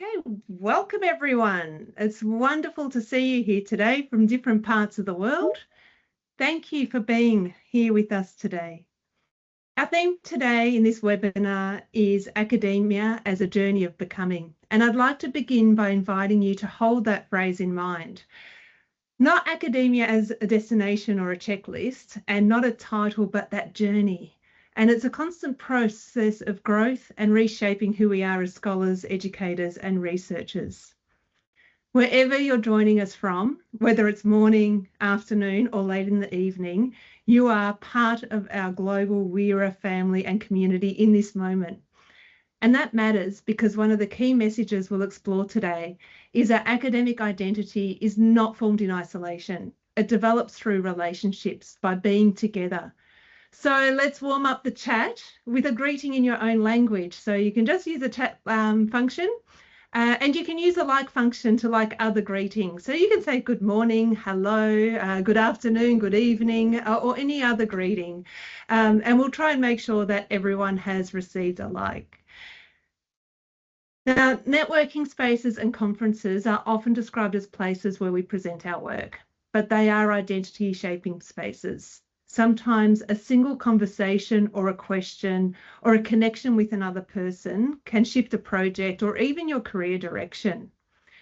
Okay, welcome everyone. It's wonderful to see you here today from different parts of the world. Thank you for being here with us today. Our theme today in this webinar is academia as a journey of becoming. And I'd like to begin by inviting you to hold that phrase in mind. Not academia as a destination or a checklist, and not a title, but that journey. And it's a constant process of growth and reshaping who we are as scholars, educators, and researchers. Wherever you're joining us from, whether it's morning, afternoon, or late in the evening, you are part of our global WIRA family and community in this moment. And that matters because one of the key messages we'll explore today is that academic identity is not formed in isolation. It develops through relationships by being together. So let's warm up the chat with a greeting in your own language. So you can just use the chat function and you can use the like function to like other greetings. So you can say good morning, hello, good afternoon, good evening, or any other greeting. And we'll try and make sure that everyone has received a like. Now, networking spaces and conferences are often described as places where we present our work, but they are identity shaping spaces. Sometimes a single conversation or a question or a connection with another person can shift a project or even your career direction.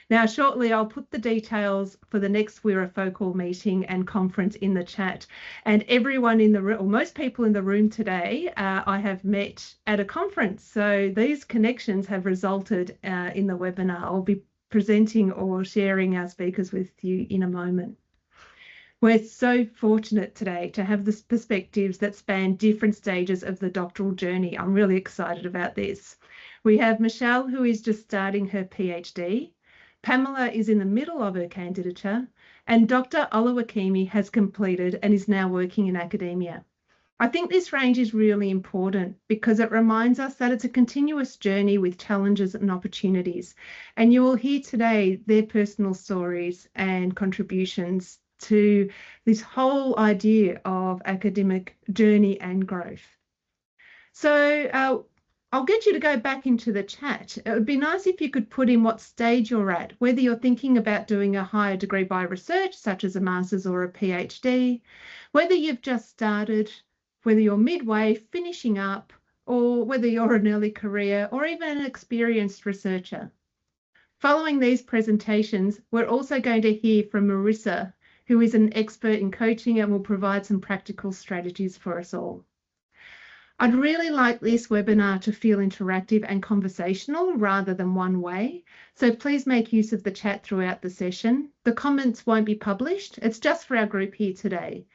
Now, shortly, I'll put the details for the next WIRA focal meeting and conference in the chat. And everyone in the room, or most people in the room today, I have met at a conference. So these connections have resulted in the webinar. I'll be presenting or sharing our speakers with you in a moment. We're so fortunate today to have the perspectives that span different stages of the doctoral journey. I'm really excited about this. We have Michelle, who is just starting her PhD. Pamela is in the middle of her candidature, and Dr. Oluwakemi has completed and is now working in academia. I think this range is really important because it reminds us that it's a continuous journey with challenges and opportunities. And you will hear today their personal stories and contributions to this whole idea of academic journey and growth. So I'll get you to go back into the chat. It would be nice if you could put in what stage you're at, whether you're thinking about doing a higher degree by research, such as a master's or a PhD, whether you've just started, whether you're midway, finishing up, or whether you're an early career or even an experienced researcher. Following these presentations, we're also going to hear from Marissa, who is an expert in coaching and will provide some practical strategies for us all. I'd really like this webinar to feel interactive and conversational rather than one way. So please make use of the chat throughout the session. The comments won't be published. It's just for our group here today.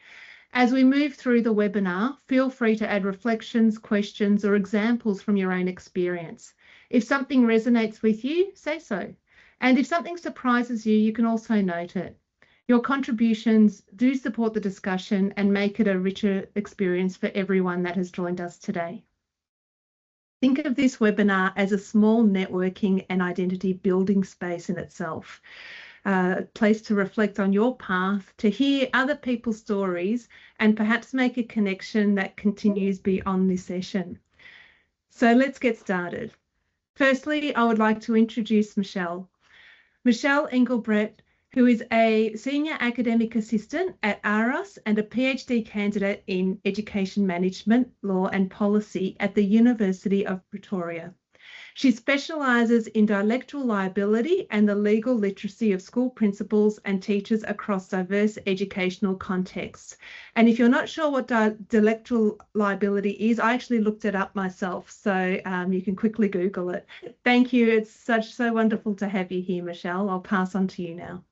As we move through the webinar, feel free to add reflections, questions, or examples from your own experience. If something resonates with you, say so. And if something surprises you, you can also note it. Your contributions do support the discussion and make it a richer experience for everyone that has joined us today. Think of this webinar as a small networking and identity building space in itself, a place to reflect on your path, to hear other people's stories, and perhaps make a connection that continues beyond this session. So let's get started. Firstly, I would like to introduce Michelle. Michelle Engelbrecht, who is a senior academic assistant at ARUS and a PhD candidate in education management, law and policy at the University of Pretoria. She specialises in dialectal liability and the legal literacy of school principals and teachers across diverse educational contexts. And if you're not sure what dialectal liability is, I actually looked it up myself, so you can quickly Google it. Thank you. It's so wonderful to have you here, Michelle. I'll pass on to you now.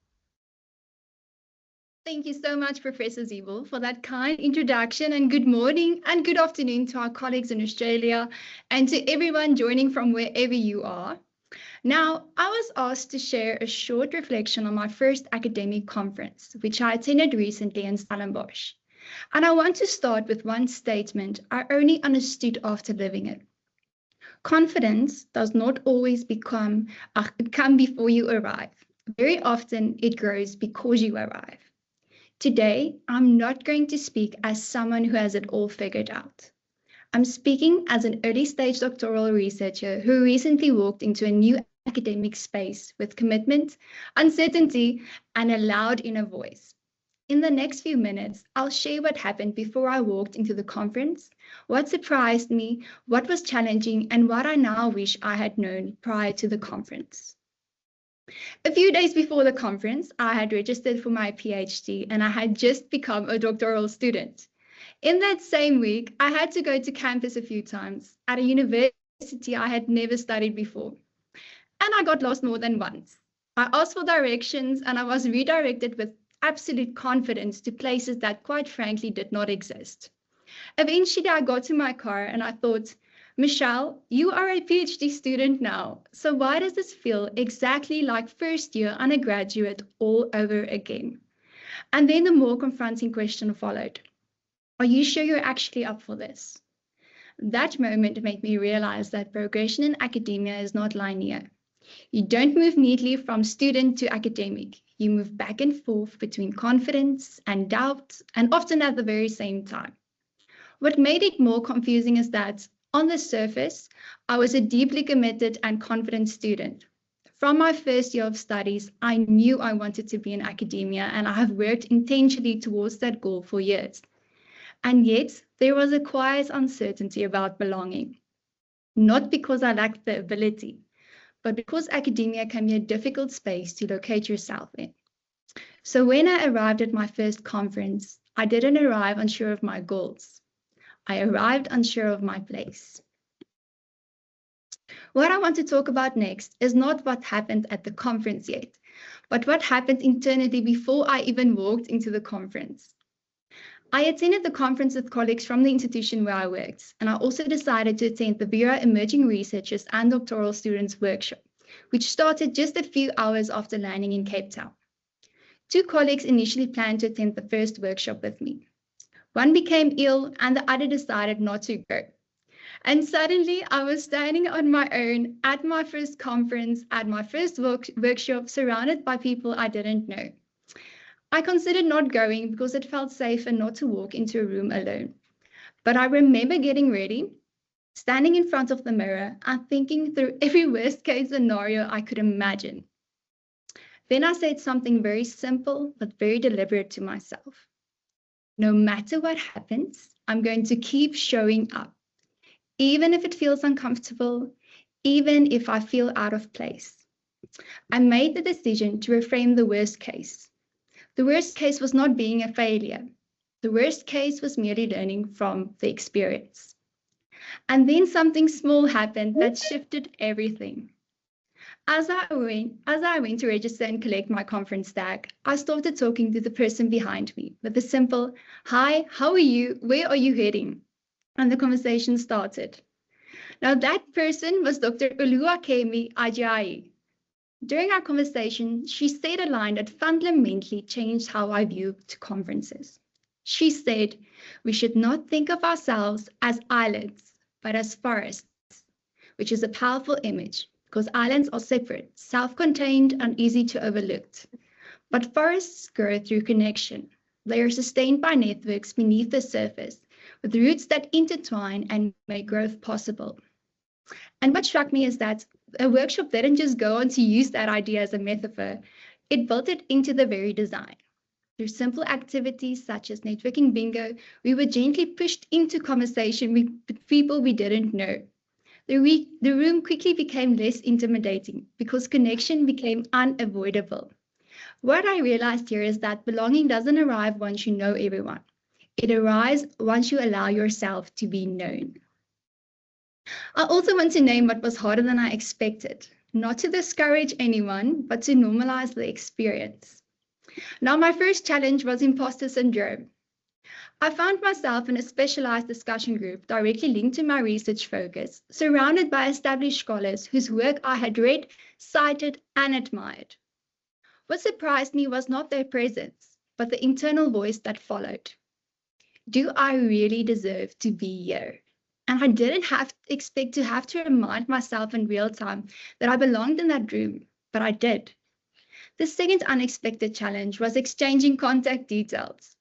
Thank you so much, Professor Ziebel, for that kind introduction, and good morning and good afternoon to our colleagues in Australia and to everyone joining from wherever you are. Now, I was asked to share a short reflection on my first academic conference, which I attended recently in Stellenbosch. And I want to start with one statement I only understood after living it. Confidence does not always come before you arrive. Very often it grows because you arrive. Today, I'm not going to speak as someone who has it all figured out. I'm speaking as an early-stage doctoral researcher who recently walked into a new academic space with commitment, uncertainty, and a loud inner voice. In the next few minutes, I'll share what happened before I walked into the conference, what surprised me, what was challenging, and what I now wish I had known prior to the conference. A few days before the conference, I had registered for my PhD and I had just become a doctoral student. In that same week, I had to go to campus a few times at a university I had never studied before. And I got lost more than once. I asked for directions and I was redirected with absolute confidence to places that quite frankly did not exist. Eventually, I got to my car and I thought, Michelle, you are a PhD student now, so why does this feel exactly like first year undergraduate all over again? And then the more confronting question followed. Are you sure you're actually up for this? That moment made me realize that progression in academia is not linear. You don't move neatly from student to academic. You move back and forth between confidence and doubt, and often at the very same time. What made it more confusing is that, on the surface, I was a deeply committed and confident student. From my first year of studies, I knew I wanted to be in academia, and I have worked intentionally towards that goal for years. And yet, there was a quiet uncertainty about belonging. Not because I lacked the ability, but because academia can be a difficult space to locate yourself in. So when I arrived at my first conference, I didn't arrive unsure of my goals. I arrived unsure of my place. What I want to talk about next is not what happened at the conference yet, but what happened internally before I even walked into the conference. I attended the conference with colleagues from the institution where I worked, and I also decided to attend the Vera Emerging Researchers and Doctoral Students workshop, which started just a few hours after landing in Cape Town. Two colleagues initially planned to attend the first workshop with me. One became ill and the other decided not to go. And suddenly I was standing on my own at my first conference, at my first workshop, surrounded by people I didn't know. I considered not going because it felt safer not to walk into a room alone. But I remember getting ready, standing in front of the mirror and thinking through every worst case scenario I could imagine. Then I said something very simple but very deliberate to myself. No matter what happens, I'm going to keep showing up, even if it feels uncomfortable, even if I feel out of place. I made the decision to reframe the worst case. The worst case was not being a failure. The worst case was merely learning from the experience. And then something small happened that shifted everything. As I went to register and collect my conference tag, I started talking to the person behind me with a simple, "Hi, how are you? Where are you heading?" And the conversation started. Now that person was Dr. Oluwakemi Ajayi. During our conversation, she said a line that fundamentally changed how I viewed conferences. She said, we should not think of ourselves as islands, but as forests, which is a powerful image because islands are separate, self-contained, and easy to overlook. But forests grow through connection. They are sustained by networks beneath the surface, with roots that intertwine and make growth possible. And what struck me is that a workshop didn't just go on to use that idea as a metaphor, it built it into the very design. Through simple activities such as networking bingo, we were gently pushed into conversation with people we didn't know. The room quickly became less intimidating because connection became unavoidable. What I realized here is that belonging doesn't arrive once you know everyone. It arrives once you allow yourself to be known. I also want to name what was harder than I expected, not to discourage anyone, but to normalize the experience. Now, my first challenge was imposter syndrome. I found myself in a specialized discussion group directly linked to my research focus, surrounded by established scholars whose work I had read, cited, and admired. What surprised me was not their presence, but the internal voice that followed. Do I really deserve to be here? And I didn't expect to have to remind myself in real time that I belonged in that room, but I did. The second unexpected challenge was exchanging contact details.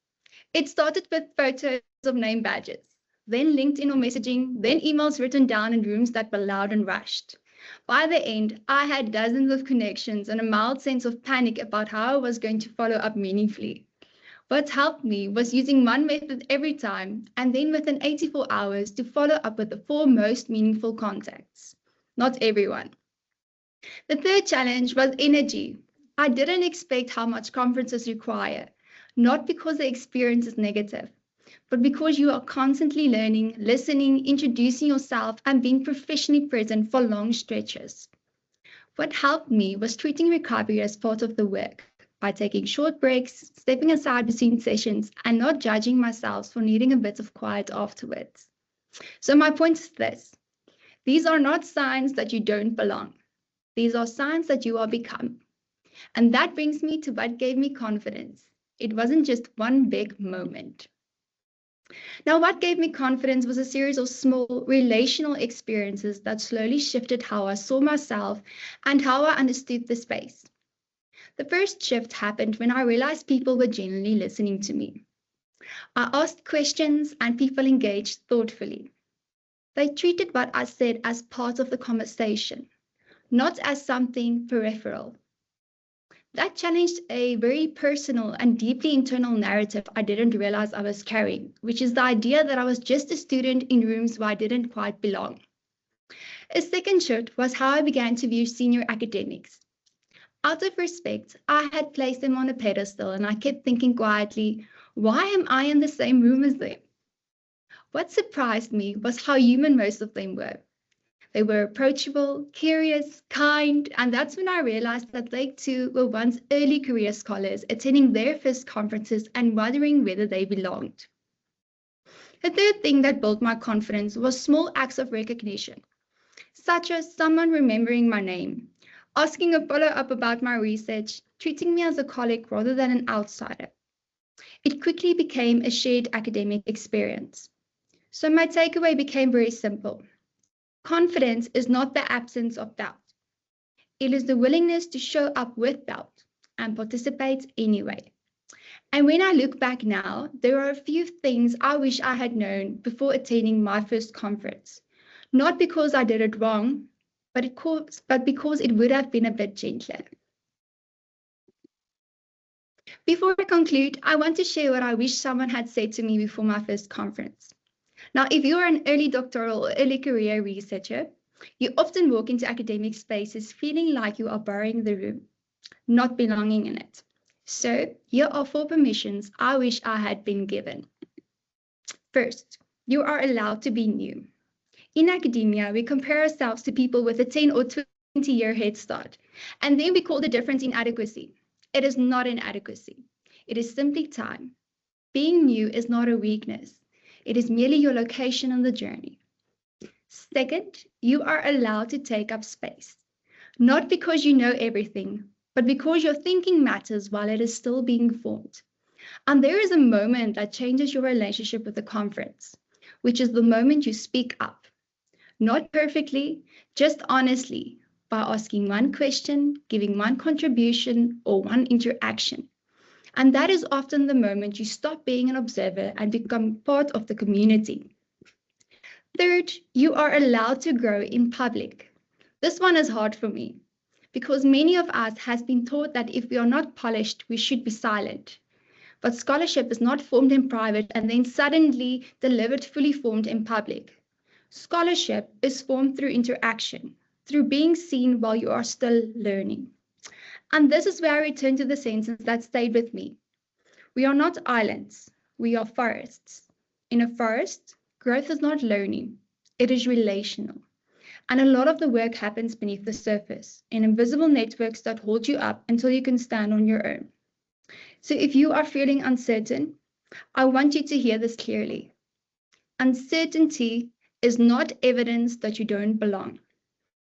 It started with photos of name badges, then LinkedIn or messaging, then emails written down in rooms that were loud and rushed. By the end, I had dozens of connections and a mild sense of panic about how I was going to follow up meaningfully. What helped me was using one method every time and then within 84 hours to follow up with the 4 most meaningful contacts. Not everyone. The third challenge was energy. I didn't expect how much conferences require, not because the experience is negative, but because you are constantly learning, listening, introducing yourself, and being professionally present for long stretches. What helped me was treating recovery as part of the work by taking short breaks, stepping aside between sessions, and not judging myself for needing a bit of quiet afterwards. So, my point is this: these are not signs that you don't belong, these are signs that you are become. And that brings me to what gave me confidence. It wasn't just one big moment. Now, what gave me confidence was a series of small relational experiences that slowly shifted how I saw myself and how I understood the space. The first shift happened when I realized people were genuinely listening to me. I asked questions and people engaged thoughtfully. They treated what I said as part of the conversation, not as something peripheral. That challenged a very personal and deeply internal narrative I didn't realize I was carrying, which is the idea that I was just a student in rooms where I didn't quite belong. A second shift was how I began to view senior academics. Out of respect, I had placed them on a pedestal and I kept thinking quietly, why am I in the same room as them? What surprised me was how human most of them were. They were approachable, curious, kind, and that's when I realized that they too were once early career scholars attending their first conferences and wondering whether they belonged. The third thing that built my confidence was small acts of recognition, such as someone remembering my name, asking a follow-up about my research, treating me as a colleague rather than an outsider. It quickly became a shared academic experience. So my takeaway became very simple. Confidence is not the absence of doubt. It is the willingness to show up with doubt and participate anyway. And when I look back now, there are a few things I wish I had known before attending my first conference. Not because I did it wrong, but because it would have been a bit gentler. Before I conclude, I want to share what I wish someone had said to me before my first conference. Now, if you are an early doctoral or early career researcher, you often walk into academic spaces feeling like you are borrowing the room, not belonging in it. So, here are 4 permissions I wish I had been given. First, you are allowed to be new. In academia, we compare ourselves to people with a 10 or 20-year head start, and then we call the difference inadequacy. It is not inadequacy. It is simply time. Being new is not a weakness. It is merely your location on the journey. Second, you are allowed to take up space, not because you know everything, but because your thinking matters while it is still being formed. And there is a moment that changes your relationship with the conference, which is the moment you speak up. Not perfectly, just honestly, by asking one question, giving one contribution, or one interaction. And that is often the moment you stop being an observer and become part of the community. Third, you are allowed to grow in public. This one is hard for me because many of us has been taught that if we are not polished, we should be silent. But scholarship is not formed in private and then suddenly delivered fully formed in public. Scholarship is formed through interaction, through being seen while you are still learning. And this is where I return to the sentence that stayed with me. We are not islands, we are forests. In a forest, growth is not lonely, it is relational. And a lot of the work happens beneath the surface, in invisible networks that hold you up until you can stand on your own. So if you are feeling uncertain, I want you to hear this clearly. Uncertainty is not evidence that you don't belong.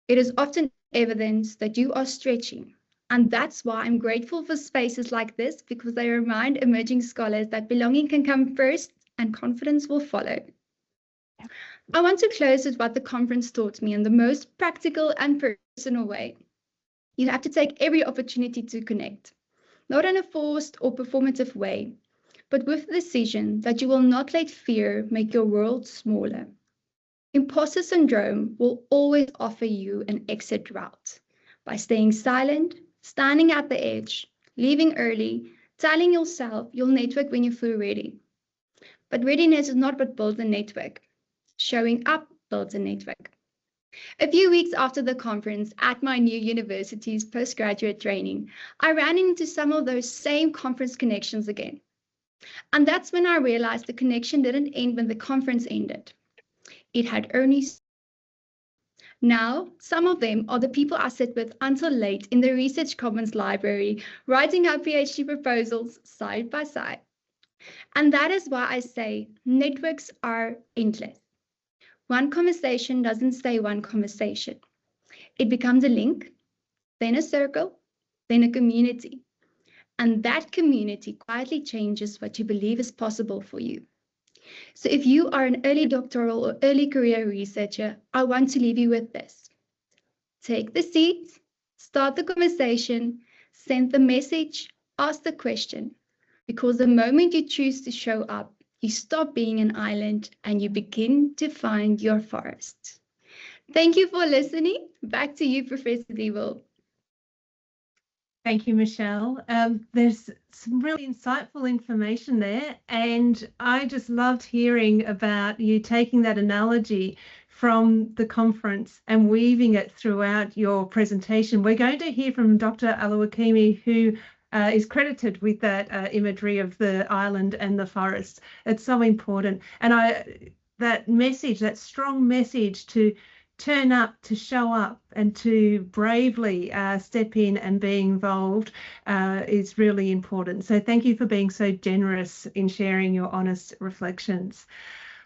It is often evidence that you are stretching. And that's why I'm grateful for spaces like this, because they remind emerging scholars that belonging can come first and confidence will follow. I want to close with what the conference taught me in the most practical and personal way. You have to take every opportunity to connect, not in a forced or performative way, but with the decision that you will not let fear make your world smaller. Imposter syndrome will always offer you an exit route by staying silent, standing at the edge, leaving early, telling yourself you'll network when you feel ready. But readiness is not what builds a network. Showing up builds a network. A few weeks after the conference at my new university's postgraduate training, I ran into some of those same conference connections again. And that's when I realized the connection didn't end when the conference ended. It had only. Now, some of them are the people I sit with until late in the Research Commons library, writing our PhD proposals side by side. And that is why I say networks are endless. One conversation doesn't stay one conversation. It becomes a link, then a circle, then a community. And that community quietly changes what you believe is possible for you. So if you are an early doctoral or early career researcher, I want to leave you with this. Take the seat, start the conversation, send the message, ask the question. Because the moment you choose to show up, you stop being an island and you begin to find your forest. Thank you for listening. Back to you, Professor Diebel. Thank you, Michelle. There's some really insightful information there, and I just loved hearing about you taking that analogy from the conference and weaving it throughout your presentation. We're going to hear from Dr. Aluwakimi, who is credited with that imagery of the island and the forest. It's so important. And that message, that strong message to turn up, to show up, and to bravely step in and be involved is really important. So thank you for being so generous in sharing your honest reflections.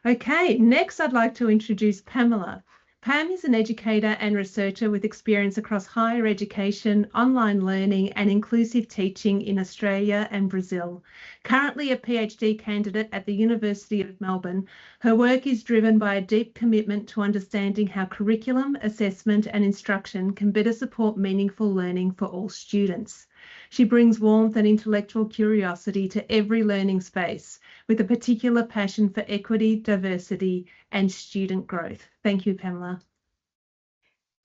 Okay, next I'd like to introduce Pamela. Pam is an educator and researcher with experience across higher education, online learning and inclusive teaching in Australia and Brazil. Currently a PhD candidate at the University of Melbourne, her work is driven by a deep commitment to understanding how curriculum, assessment and instruction can better support meaningful learning for all students. She brings warmth and intellectual curiosity to every learning space, with a particular passion for equity, diversity, and student growth. Thank you, Pamela.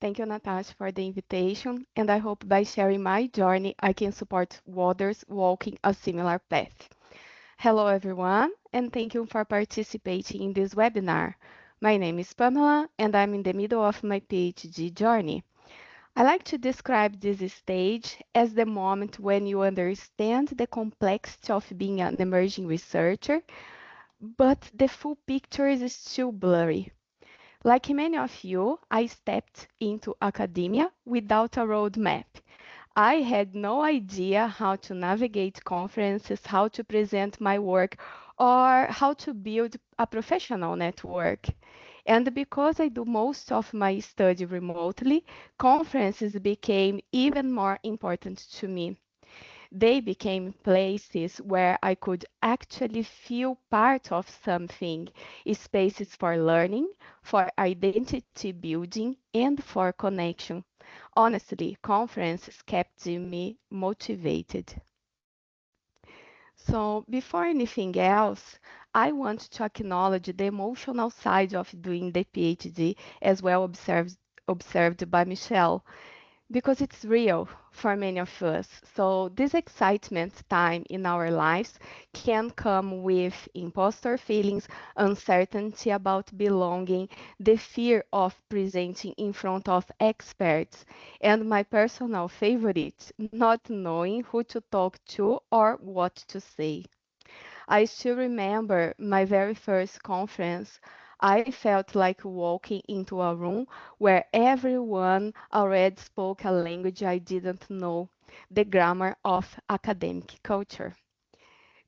Thank you, Natasha, for the invitation, and I hope by sharing my journey, I can support others walking a similar path. Hello, everyone, and thank you for participating in this webinar. My name is Pamela, and I'm in the middle of my PhD journey. I like to describe this stage as the moment when you understand the complexity of being an emerging researcher, but the full picture is still blurry. Like many of you, I stepped into academia without a roadmap. I had no idea how to navigate conferences, how to present my work, or how to build a professional network. And because I do most of my study remotely, conferences became even more important to me. They became places where I could actually feel part of something, spaces for learning, for identity building, and for connection. Honestly, conferences kept me motivated. So, before anything else, I want to acknowledge the emotional side of doing the PhD, as well observed by Michelle, because it's real for many of us. So this excitement time in our lives can come with imposter feelings, uncertainty about belonging, the fear of presenting in front of experts, and my personal favorite, not knowing who to talk to or what to say. I still remember my very first conference. I felt like walking into a room where everyone already spoke a language I didn't know, the grammar of academic culture.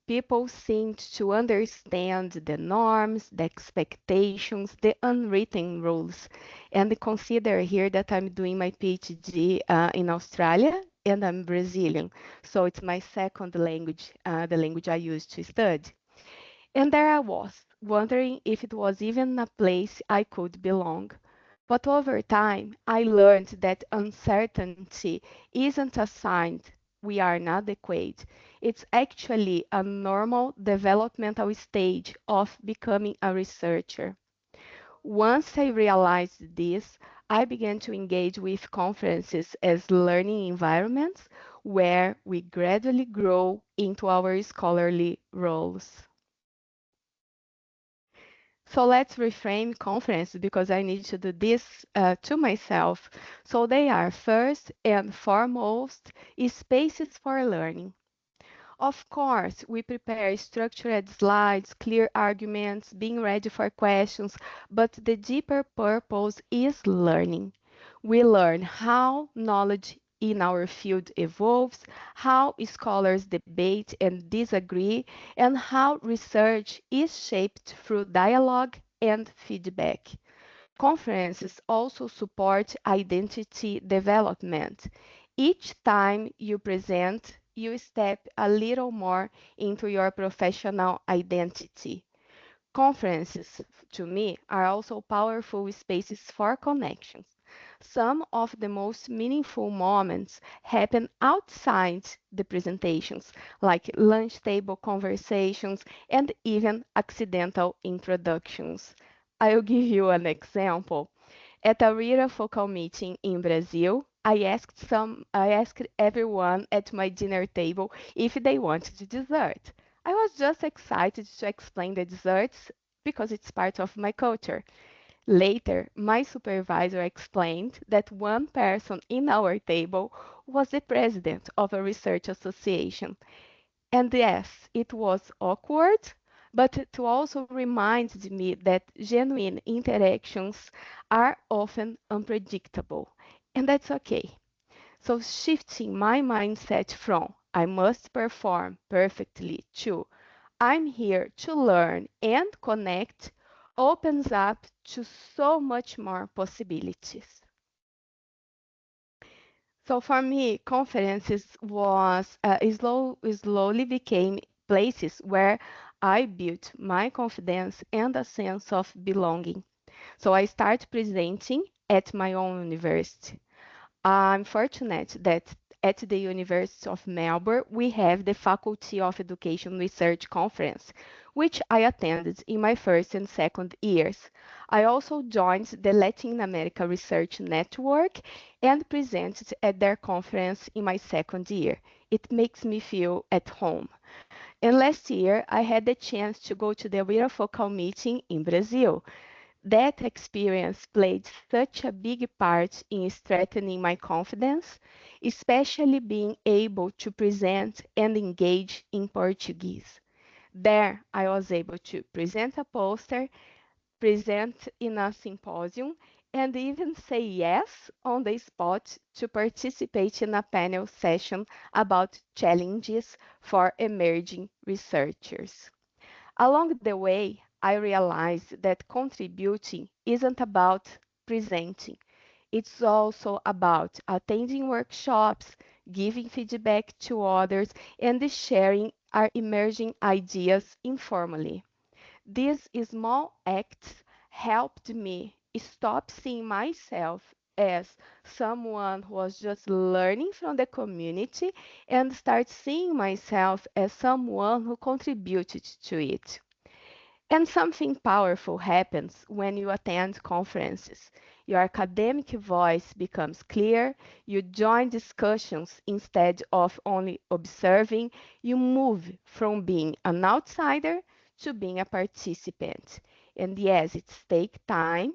People seemed to understand the norms, the expectations, the unwritten rules. And consider here that I'm doing my PhD in Australia and I'm Brazilian. So it's my second language, the language I use to study. And there I was, wondering if it was even a place I could belong. But over time, I learned that uncertainty isn't a sign we are inadequate. It's actually a normal developmental stage of becoming a researcher. Once I realized this, I began to engage with conferences as learning environments where we gradually grow into our scholarly roles. So let's reframe conference because I need to do this to myself. So they are first and foremost spaces for learning. Of course, we prepare structured slides, clear arguments, being ready for questions, but the deeper purpose is learning. We learn how knowledge in our field evolves, how scholars debate and disagree, and how research is shaped through dialogue and feedback. Conferences also support identity development. Each time you present, you step a little more into your professional identity. Conferences, to me, are also powerful spaces for connections. Some of the most meaningful moments happen outside the presentations, like lunch table conversations and even accidental introductions. I'll give you an example. At a Rita focal meeting in Brazil, I asked everyone at my dinner table if they wanted dessert. I was just excited to explain the desserts because it's part of my culture. Later, my supervisor explained that one person in our table was the president of a research association. And yes, it was awkward, but it also reminded me that genuine interactions are often unpredictable, and that's okay. So, shifting my mindset from I must perform perfectly to I'm here to learn and connect opens up to so much more possibilities. So for me, conferences was slowly became places where I built my confidence and a sense of belonging. So I started presenting at my own university. I'm fortunate that at the University of Melbourne, we have the Faculty of Education Research Conference, which I attended in my first and second years. I also joined the Latin America Research Network and presented at their conference in my second year. It makes me feel at home. And last year, I had the chance to go to the Focal meeting in Brazil. That experience played such a big part in strengthening my confidence, especially being able to present and engage in Portuguese. There, I was able to present a poster, present in a symposium, and even say yes on the spot to participate in a panel session about challenges for emerging researchers. Along the way, I realized that contributing isn't about presenting. It's also about attending workshops, giving feedback to others, and sharing our emerging ideas informally. These small acts helped me stop seeing myself as someone who was just learning from the community and start seeing myself as someone who contributed to it. And something powerful happens when you attend conferences. Your academic voice becomes clear, you join discussions instead of only observing, you move from being an outsider to being a participant. And yes, it takes time,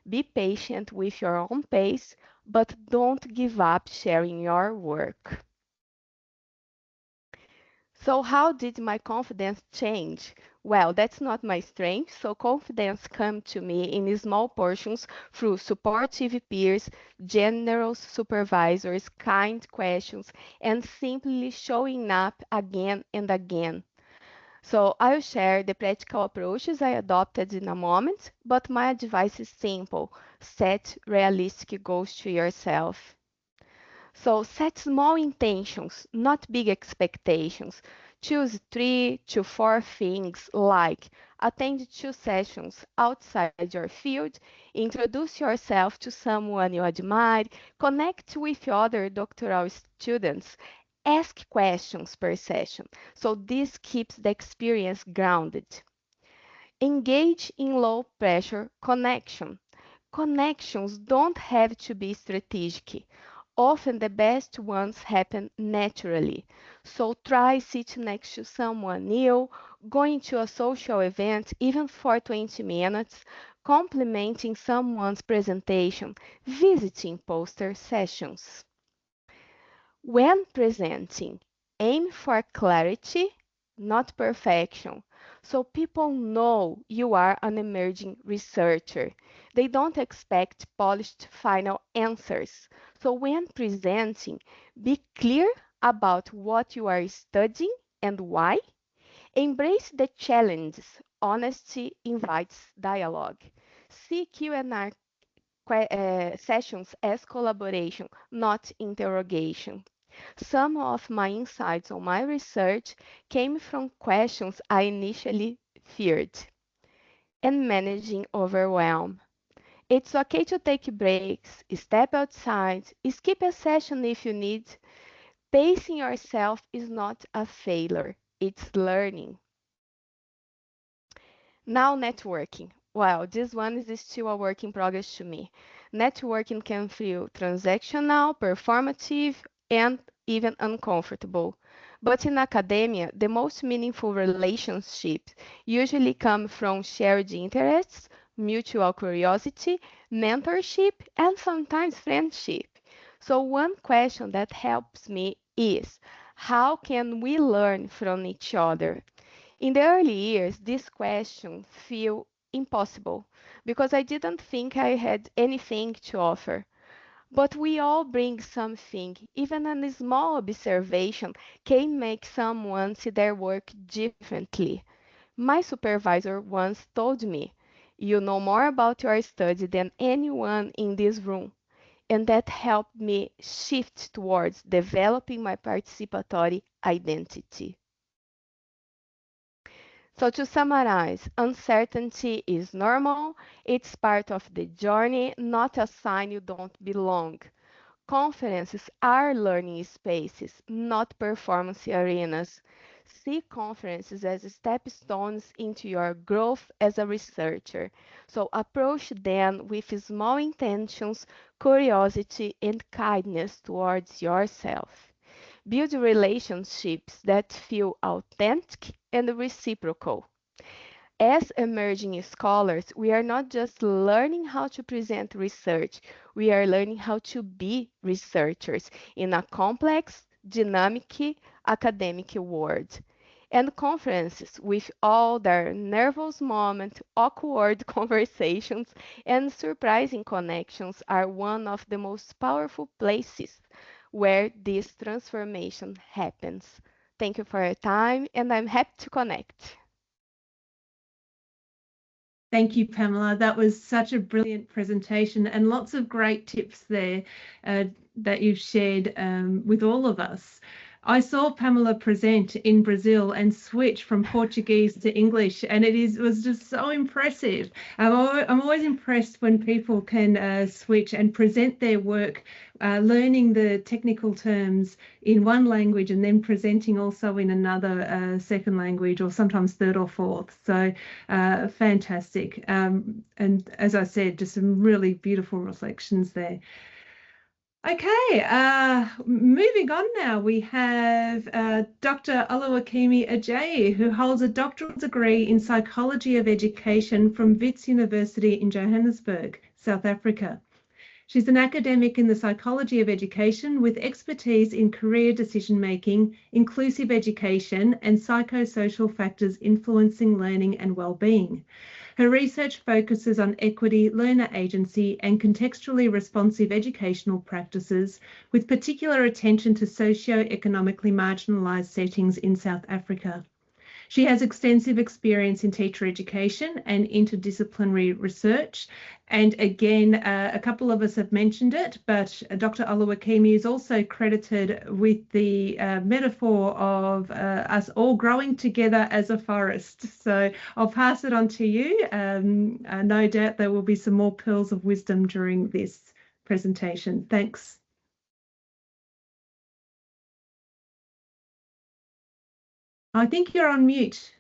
be patient with your own pace, but don't give up sharing your work. So, how did my confidence change? Well, that's not my strength, so confidence comes to me in small portions through supportive peers, generous supervisors, kind questions, and simply showing up again and again. So, I'll share the practical approaches I adopted in a moment, but my advice is simple: set realistic goals to yourself. So set small intentions, not big expectations. Choose 3 to 4 things like attend 2 sessions outside your field, introduce yourself to someone you admire, connect with other doctoral students, ask questions per session. So this keeps the experience grounded. Engage in low pressure connection. Connections don't have to be strategic. Often the best ones happen naturally. So try sitting next to someone new, going to a social event even for 20 minutes, complimenting someone's presentation, visiting poster sessions. When presenting, aim for clarity, not perfection. So people know you are an emerging researcher. They don't expect polished final answers. So when presenting, be clear about what you are studying and why. Embrace the challenges. Honesty invites dialogue. See Q&A sessions as collaboration, not interrogation. Some of my insights on my research came from questions I initially feared. And managing overwhelm. It's okay to take breaks, step outside, skip a session if you need. Pacing yourself is not a failure, it's learning. Now, networking. Well, this one is still a work in progress to me. Networking can feel transactional, performative, and even uncomfortable. But in academia, the most meaningful relationships usually come from shared interests, mutual curiosity, mentorship, and sometimes friendship. So, one question that helps me is how can we learn from each other? In the early years, this question felt impossible because I didn't think I had anything to offer. But we all bring something. Even a small observation can make someone see their work differently. My supervisor once told me, "You know more about your study than anyone in this room." And that helped me shift towards developing my participatory identity. So, to summarize, uncertainty is normal, it's part of the journey, not a sign you don't belong. Conferences are learning spaces, not performance arenas. See conferences as stepstones into your growth as a researcher. So, approach them with small intentions, curiosity, and kindness towards yourself. Build relationships that feel authentic and reciprocal. As emerging scholars, we are not just learning how to present research, we are learning how to be researchers in a complex, dynamic academic world. And conferences, with all their nervous moments, awkward conversations, and surprising connections, are one of the most powerful places where this transformation happens. Thank you for your time, and I'm happy to connect. Thank you, Pamela. That was such a brilliant presentation and lots of great tips there that you've shared with all of us. I saw Pamela present in Brazil and switch from Portuguese to English, and it was just so impressive. I'm always impressed when people can switch and present their work, learning the technical terms in one language and then presenting also in another second language, or sometimes third or fourth. So fantastic. And as I said, just some really beautiful reflections there. Okay, moving on now, we have Dr. Oluwakemi Ajayi, who holds a doctoral degree in psychology of education from Wits University in Johannesburg, South Africa. She's an academic in the psychology of education with expertise in career decision-making, inclusive education, and psychosocial factors influencing learning and well-being. Her research focuses on equity, learner agency, and contextually responsive educational practices, with particular attention to socio-economically marginalised settings in South Africa. She has extensive experience in teacher education and interdisciplinary research. And again, a couple of us have mentioned it, but Dr. Oluwakemi is also credited with the metaphor of us all growing together as a forest. So I'll pass it on to you. No doubt there will be some more pearls of wisdom during this presentation. Thanks. I think you're on mute.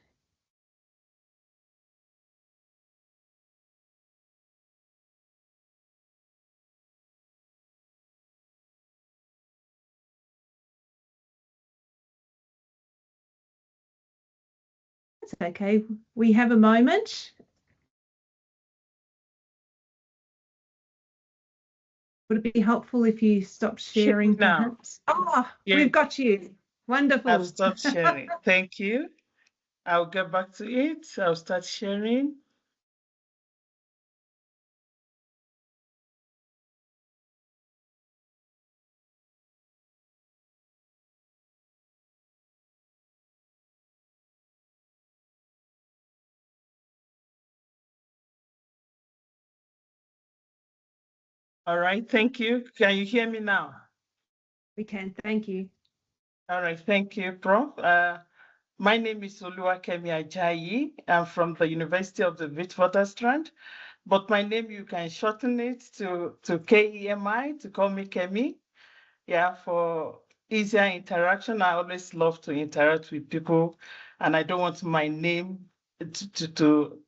That's okay. We have a moment. Would it be helpful if you stopped sharing, perhaps? Oh, yes. We've got you. Wonderful. I've stopped sharing. Thank you. I'll get back to it. I'll start sharing. All right, thank you. Can you hear me now? We can, thank you. All right, thank you, Prof. My name is Oluwakemi Ajayi. I'm from the University of the Witwatersrand, but my name, you can shorten it to KEMI, to call me Kemi. Yeah, for easier interaction. I always love to interact with people, and I don't want my name to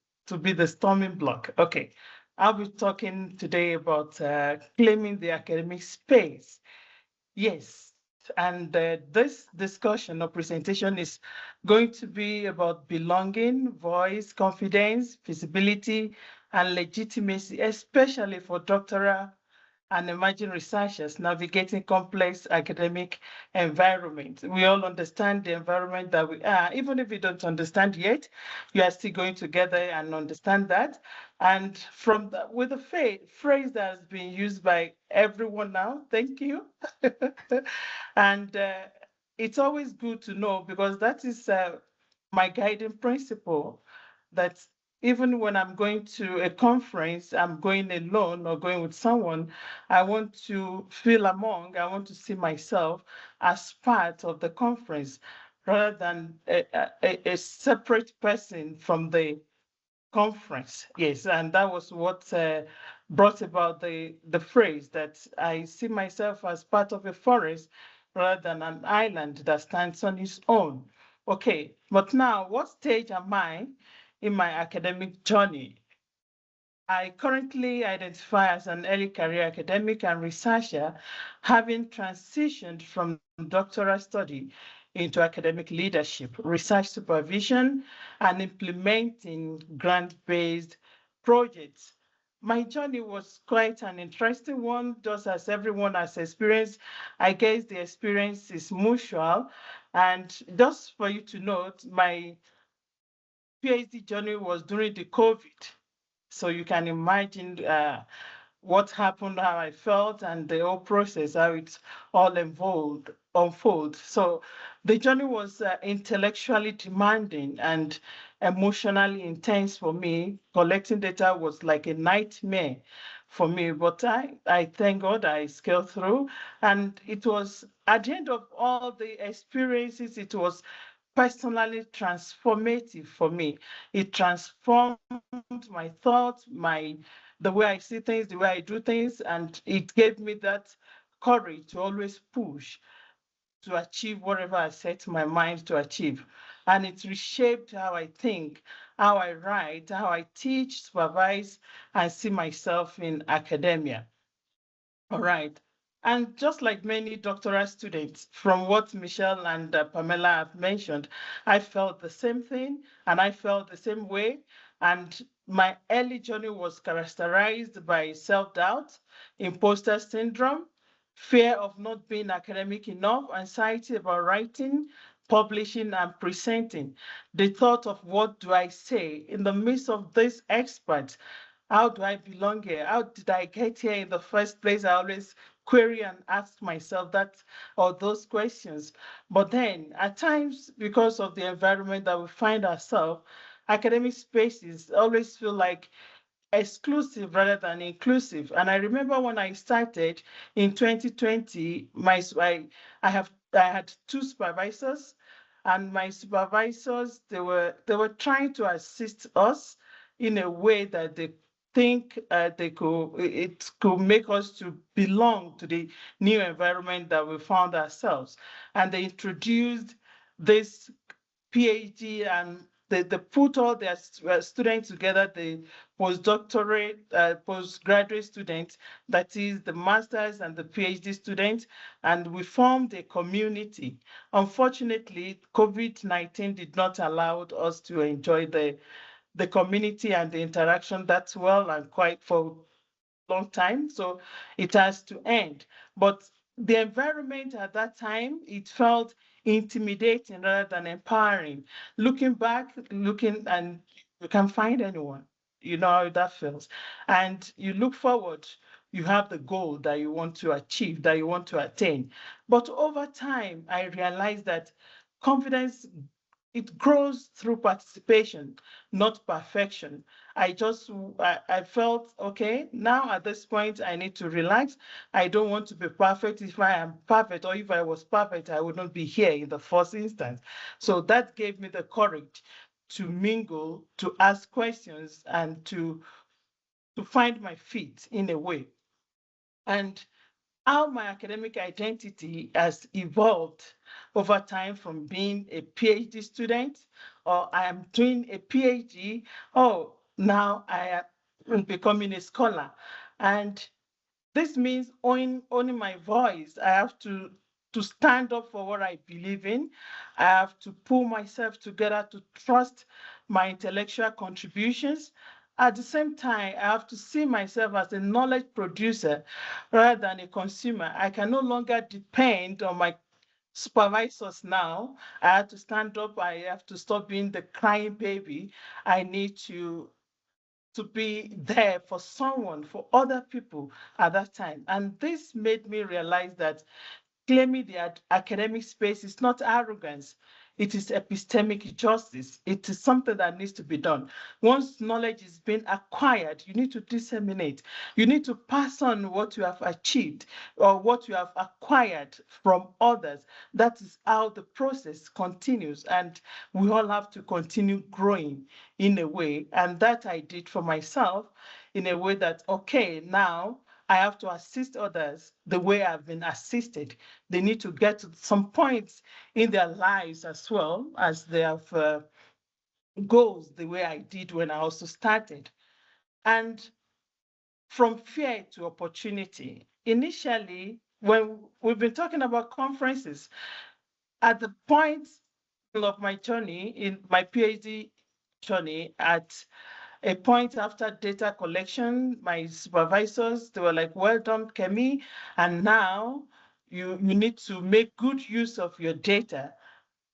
be the stumbling block. Okay, I'll be talking today about claiming the academic space. Yes, and this discussion or presentation is going to be about belonging, voice, confidence, visibility, and legitimacy, especially for doctoral and emerging researchers navigating complex academic environments. We all understand the environment that we are. Even if you don't understand yet, you are still going together and understand that. And from with the phrase that has been used by everyone now, thank you. And it's always good to know, because that is my guiding principle, that even when I'm going to a conference, I'm going alone or going with someone, I want to feel among, I want to see myself as part of the conference rather than a separate person from the conference. Yes, and that was what brought about the phrase that I see myself as part of a forest rather than an island that stands on its own. Okay, but now what stage am I in my academic journey? I currently identify as an early career academic and researcher, having transitioned from doctoral study into academic leadership, research supervision, and implementing grant-based projects. My journey was quite an interesting one, just as everyone has experienced. I guess the experience is mutual. And just for you to note, my PhD journey was during the COVID. So you can imagine what happened, how I felt, and the whole process, how it all unfold. So the journey was intellectually demanding and emotionally intense for me. Collecting data was like a nightmare for me, but I thank God I scaled through. And it was at the end of all the experiences, it was personally transformative for me. It transformed my thoughts, the way I see things, the way I do things, and it gave me that courage to always push to achieve whatever I set my mind to achieve. And it reshaped how I think, how I write, how I teach, supervise, and see myself in academia. All right. And just like many doctoral students, from what Michelle and Pamela have mentioned, I felt the same thing and I felt the same way. And my early journey was characterized by self-doubt, imposter syndrome, fear of not being academic enough, anxiety about writing, publishing, and presenting. The thought of what do I say in the midst of these experts? How do I belong here? How did I get here in the first place? I always query and ask myself that or those questions. But then at times, because of the environment that we find ourselves, academic spaces always feel like exclusive rather than inclusive. And I remember when I started in 2020, I had two supervisors, and my supervisors, they were trying to assist us in a way that they think it could make us to belong to the new environment that we found ourselves. And they introduced this PhD and They put all their students together, the postgraduate students, that is the masters and the PhD students, and we formed a community. Unfortunately, COVID-19 did not allow us to enjoy the community and the interaction that well and quite for long time, so it has to end. But the environment at that time, it felt intimidating rather than empowering. Looking back, and you can't find anyone. You know how that feels. And you look forward, you have the goal that you want to achieve, that you want to attain. But over time, I realized that confidence, it grows through participation, not perfection. I felt, okay, now at this point, I need to relax. I don't want to be perfect. If I am perfect, or if I was perfect, I would not be here in the first instance. So that gave me the courage to mingle, to ask questions, and to find my feet in a way. And how my academic identity has evolved over time from being a PhD student, or I am doing a PhD, oh, now I am becoming a scholar. And this means owning my voice. I have to stand up for what I believe in. I have to pull myself together to trust my intellectual contributions. At the same time, I have to see myself as a knowledge producer rather than a consumer. I can no longer depend on my supervisors now. I have to stand up. I have to stop being the crying baby. I need to be there for someone, for other people at that time. And this made me realize that claiming the academic space is not arrogance. It is epistemic justice. It is something that needs to be done. Once knowledge is being acquired, you need to disseminate. You need to pass on what you have achieved or what you have acquired from others. That is how the process continues. And we all have to continue growing in a way. And that I did for myself in a way that, okay, now I have to assist others the way I've been assisted. They need to get to some points in their lives as well as they have goals the way I did when I also started. And from fear to opportunity. Initially, when we've been talking about conferences, at the point of my journey, in my PhD journey, at a point after data collection, my supervisors, they were like, well done, Kemi. And now you need to make good use of your data.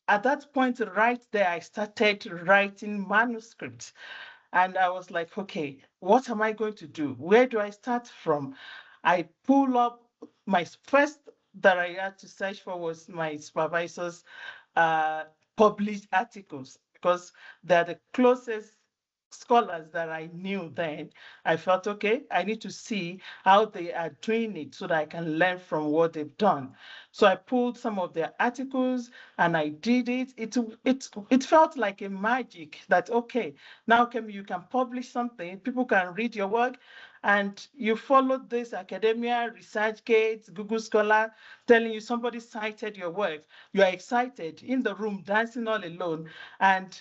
At that point, right there, I started writing manuscripts. And I was like, okay, what am I going to do? Where do I start from? I pull up my first that I had to search for was my supervisor's uh, published articles because they're the closest scholars that I knew then. I felt, okay, I need to see how they are doing it so that I can learn from what they've done. So I pulled some of their articles and I did it. It felt like a magic that, okay, now you can publish something, people can read your work, and you followed this academia, ResearchGate, Google Scholar, telling you somebody cited your work. You are excited in the room, dancing all alone. And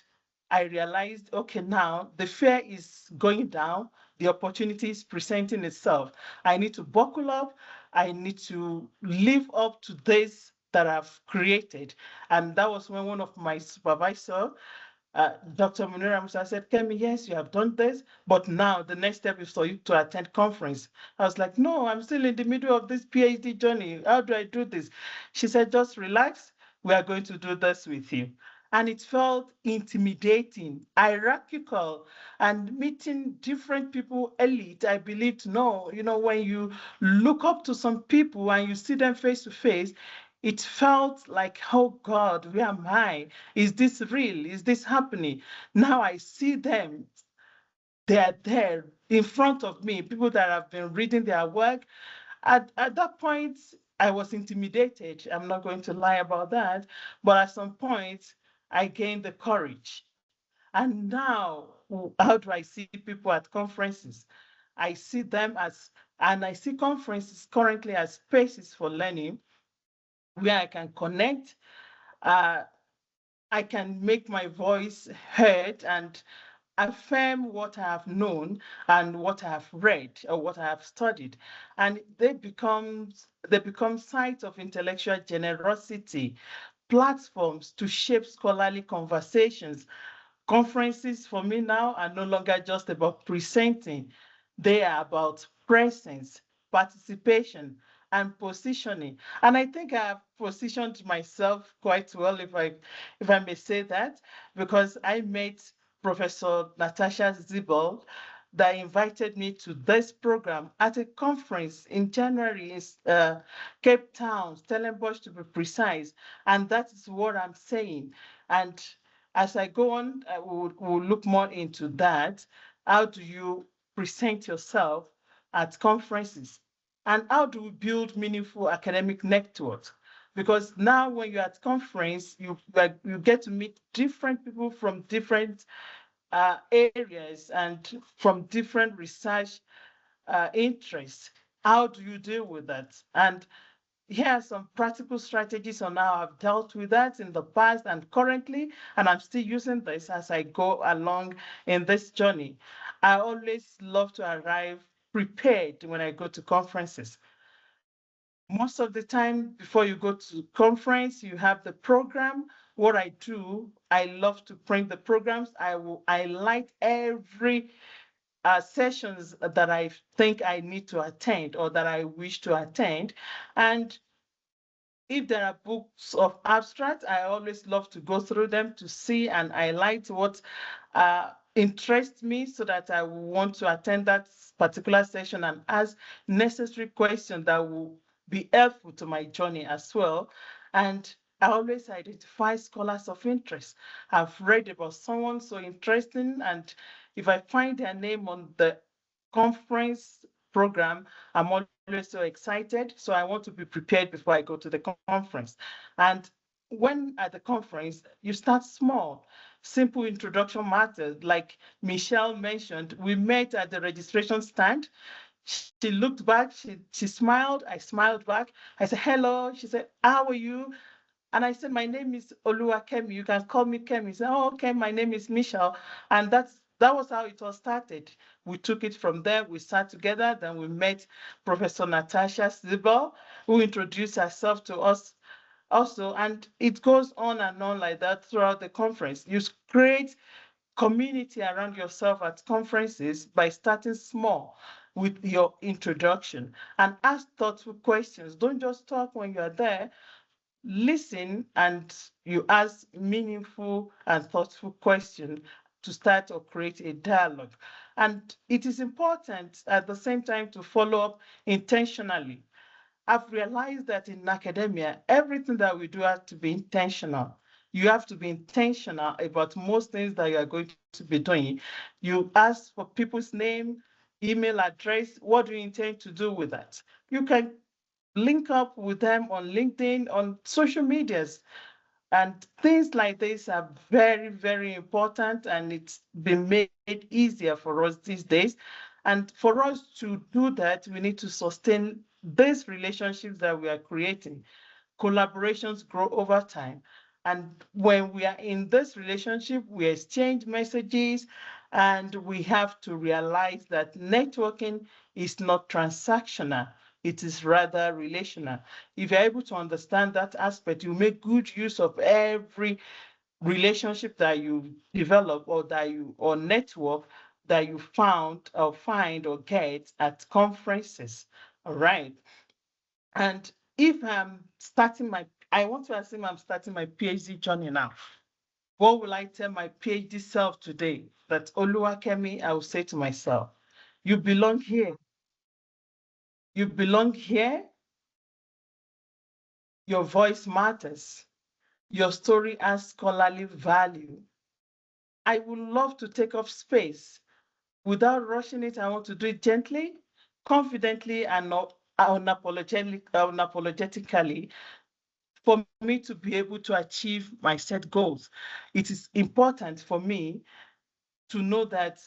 I realized, okay, now the fear is going down, the opportunity is presenting itself. I need to buckle up. I need to live up to this that I've created. And that was when one of my supervisors, Dr. Munira Musa, said, Kemi, yes, you have done this, but now the next step is for you to attend conference. I was like, no, I'm still in the middle of this PhD journey. How do I do this? She said, just relax. We are going to do this with you. And it felt intimidating, hierarchical, and meeting different people, elite. I believed, no, when you look up to some people and you see them face to face, it felt like, oh God, where am I? Is this real? Is this happening? Now I see them. They are there in front of me, people that have been reading their work. At that point, I was intimidated. I'm not going to lie about that. But at some point, I gained the courage. And now, how do I see people at conferences? I see them and I see conferences currently as spaces for learning where I can connect. Uh, I can make my voice heard and affirm what I have known and what I have read or what I have studied. And they become sites of intellectual generosity, platforms to shape scholarly conversations. Conferences for me now are no longer just about presenting, they are about presence, participation, and positioning. And I think I have positioned myself quite well, if I may say that, because I met Professor Natasha Zibel that invited me to this program at a conference in January in Cape Town, Stellenbosch to be precise. And that is what I'm saying. And as I go on, we'll look more into that. How do you present yourself at conferences? And how do we build meaningful academic networks? Because now when you're at conference, you get to meet different people from different areas and from different research interests. How do you deal with that? And here are some practical strategies on how I've dealt with that in the past and currently, and I'm still using this as I go along in this journey. I always love to arrive prepared when I go to conferences. Most of the time, before you go to conference, you have the program. What I do, I love to print the programs. I will highlight every sessions that I think I need to attend or that I wish to attend. And if there are books of abstract, I always love to go through them to see and highlight what interests me so that I will want to attend that particular session and ask necessary questions that will be helpful to my journey as well. And I always identify scholars of interest. I've read about someone so interesting, and if I find their name on the conference program, I'm always so excited. So I want to be prepared before I go to the conference. And when at the conference, you start small. Simple introduction matters. Like Michelle mentioned, we met at the registration stand. She looked back, she smiled, I smiled back. I said, hello. She said, how are you? And I said, my name is Oluwakemi. You can call me Kemi. He said, oh, okay, my name is Michelle. And that was how it all started. We took it from there. We sat together. Then we met Professor Natasha Zibel, who introduced herself to us also. And it goes on and on like that throughout the conference. You create community around yourself at conferences by starting small with your introduction and ask thoughtful questions. Don't just talk when you're there, listen, and you ask meaningful and thoughtful questions to start or create a dialogue. And it is important at the same time to follow up intentionally. I've realized that in academia, everything that we do has to be intentional. You have to be intentional about most things that you are going to be doing. You ask for people's name, email address. What do you intend to do with that? You can link up with them on LinkedIn, on social medias. And things like this are very, very important, and it's been made easier for us these days. And for us to do that, we need to sustain these relationships that we are creating. Collaborations grow over time. And when we are in this relationship, we exchange messages, and we have to realize that networking is not transactional, it is rather relational. If you're able to understand that aspect, you make good use of every relationship that you develop or network that you found or find or get at conferences. All right. And if I want to assume I'm starting my PhD journey now. What will I tell my PhD self today? That Oluwakemi, I will say to myself, you belong here. You belong here. Your voice matters. Your story has scholarly value. I would love to take up space. Without rushing it, I want to do it gently, confidently, and not unapologetically for me to be able to achieve my set goals. It is important for me to know that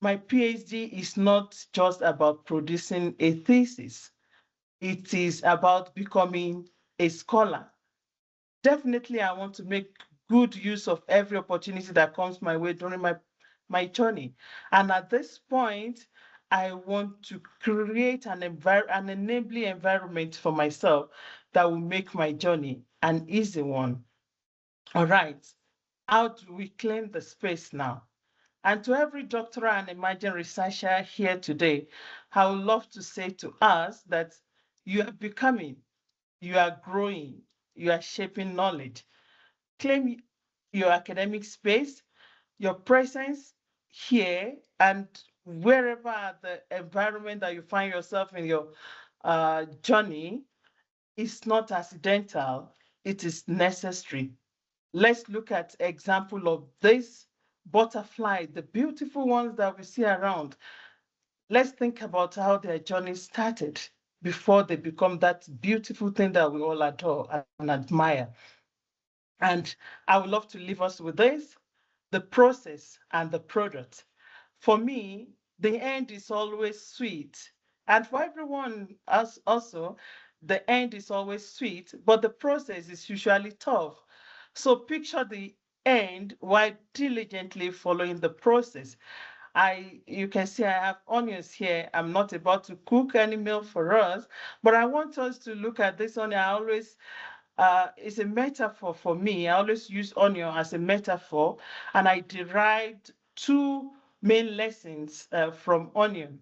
my PhD is not just about producing a thesis. It is about becoming a scholar. Definitely, I want to make good use of every opportunity that comes my way during my journey. And at this point, I want to create an enabling environment for myself that will make my journey an easy one. All right, how do we claim the space now? And to every doctoral and emerging researcher here today, I would love to say to us that you are becoming, you are growing, you are shaping knowledge. Claim your academic space, your presence here, and wherever the environment that you find yourself in your journey is not accidental, it is necessary. Let's look at example of this butterfly, the beautiful ones that we see around. Let's think about how their journey started before they become that beautiful thing that we all adore and admire. And I would love to leave us with this, the process and the product. For me, the end is always sweet. And for everyone else also, the end is always sweet, but the process is usually tough. So picture the end while diligently following the process. You can see I have onions here. I'm not about to cook any meal for us, but I want us to look at this onion. I always it's a metaphor for me. I always use onion as a metaphor, and I derived two main lessons from onion.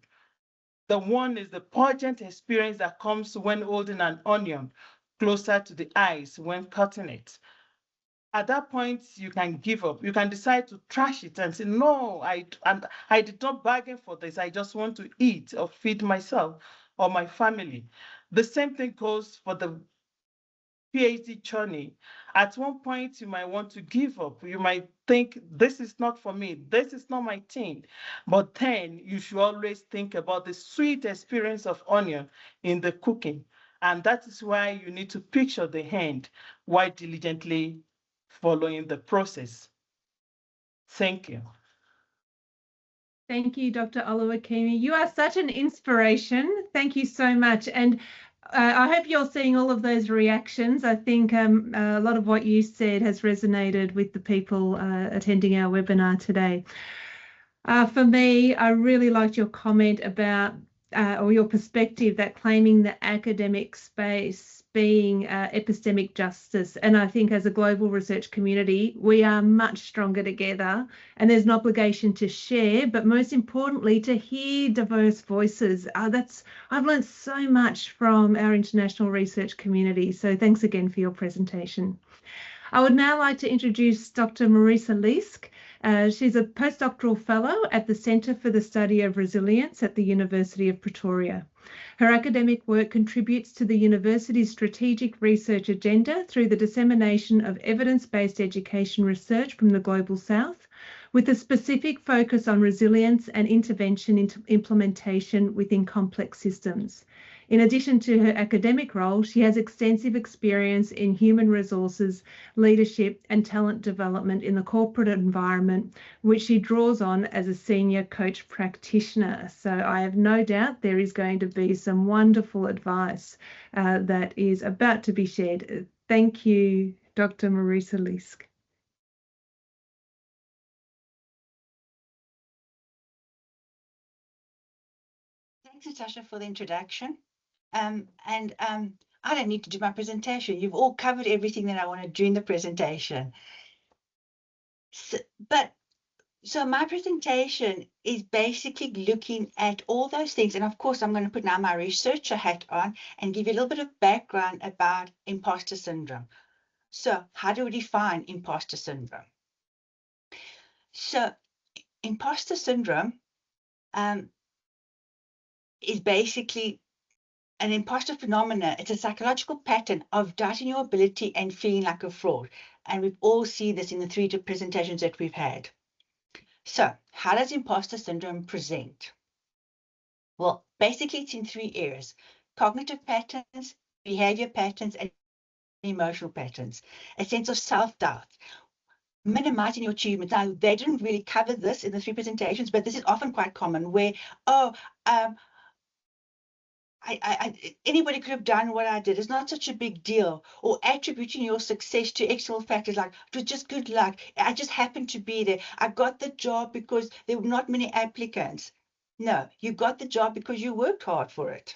The one is the pungent experience that comes when holding an onion closer to the eyes when cutting it. At that point, you can give up. You can decide to trash it and say, no, I did not bargain for this. I just want to eat or feed myself or my family. The same thing goes for the PhD journey. At one point, you might want to give up. You might think, this is not for me. This is not my thing. But then you should always think about the sweet experience of onion in the cooking. And that is why you need to picture the end while diligently following the process. Thank you. Thank you, Dr. Oluwakemi. You are such an inspiration. Thank you so much. And I hope you're seeing all of those reactions. I think a lot of what you said has resonated with the people attending our webinar today. For me, I really liked your comment about, or your perspective that claiming the academic space being epistemic justice. And I think as a global research community, we are much stronger together, and there's an obligation to share, but most importantly, to hear diverse voices. I've learned so much from our international research community. So thanks again for your presentation. I would now like to introduce Dr. Marisa Liesk. She's a postdoctoral fellow at the Centre for the Study of Resilience at the University of Pretoria. Her academic work contributes to the university's strategic research agenda through the dissemination of evidence-based education research from the Global South, with a specific focus on resilience and intervention into implementation within complex systems. In addition to her academic role, she has extensive experience in human resources, leadership, and talent development in the corporate environment, which she draws on as a senior coach practitioner. So I have no doubt there is going to be some wonderful advice that is about to be shared. Thank you, Dr. Marisa Liesk. Thanks, Natasha, for the introduction. I don't need to do my presentation. You've all covered everything that I want to do in the presentation. So my presentation is basically looking at all those things. And of course, I'm going to put now my researcher hat on and give you a little bit of background about imposter syndrome. So how do we define imposter syndrome? So imposter syndrome is basically an imposter phenomena. It's a psychological pattern of doubting your ability and feeling like a fraud. And we've all seen this in the 3 presentations that we've had. So how does imposter syndrome present? Well, basically it's in 3 areas: cognitive patterns, behavior patterns, and emotional patterns. A sense of self-doubt, minimizing your achievements. Now, they didn't really cover this in the 3 presentations, but this is often quite common where, anybody could have done what I did. It's not such a big deal. Or attributing your success to external factors like it was just good luck. I just happened to be there. I got the job because there were not many applicants. No, you got the job because you worked hard for it.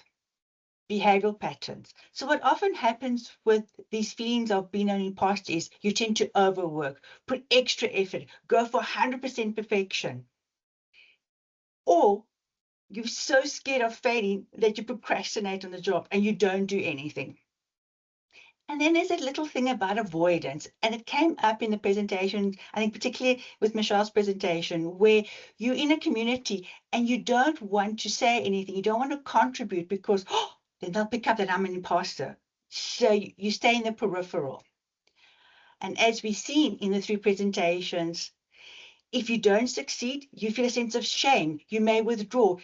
Behavioral patterns. So what often happens with these feelings of being an imposter is you tend to overwork, put extra effort, go for 100% perfection. Or you're so scared of failing that you procrastinate on the job and you don't do anything. And then there's that little thing about avoidance, and it came up in the presentation, I think particularly with Michelle's presentation, where you're in a community and you don't want to say anything, you don't want to contribute because then they'll pick up that I'm an imposter. So you stay in the peripheral. And as we've seen in the 3 presentations, if you don't succeed, you feel a sense of shame. You may withdraw.